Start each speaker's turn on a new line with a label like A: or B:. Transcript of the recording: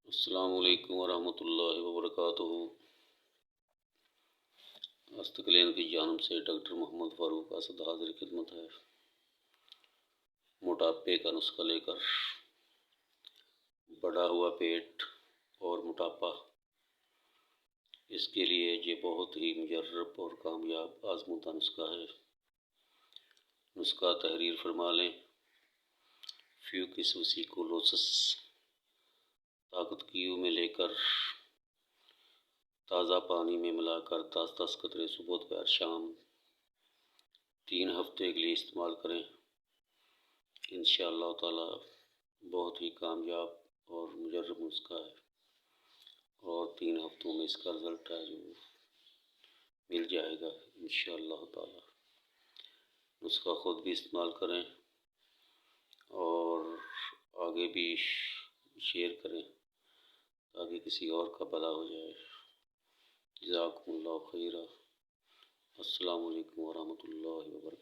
A: السلام علیکم ورحمۃ اللہ وبرکاتہ۔ ہستکلین کی جانب سے ڈاکٹر محمد فاروق اسد حاضر خدمت ہے۔ موٹاپے کا نسخہ لے کر بڑھا ہوا پیٹ اور موٹاپا، اس کے لیے یہ بہت ہی مجرب اور کامیاب آزمودہ نسخہ ہے۔ نسخہ تحریر فرما لیں۔ فیوکس ویسیکولوسس طاقت کیو میں لے کر تازہ پانی میں ملا کر 10 قطرے صبح دوپہر شام 3 ہفتے کے لیے استعمال کریں۔ انشاءاللہ تعالی بہت ہی کامیاب اور مجرب نسخہ ہے، اور 3 ہفتوں میں اس کا رزلٹ ہے جو مل جائے گا انشاءاللہ تعالی۔ نسخہ خود بھی استعمال کریں اور آگے بھی شیئر کریں تاکہ کسی اور کا بھلا ہو جائے۔ جزاکم اللہ خیرا۔ السلام علیکم ورحمۃ اللہ وبرکاتہ۔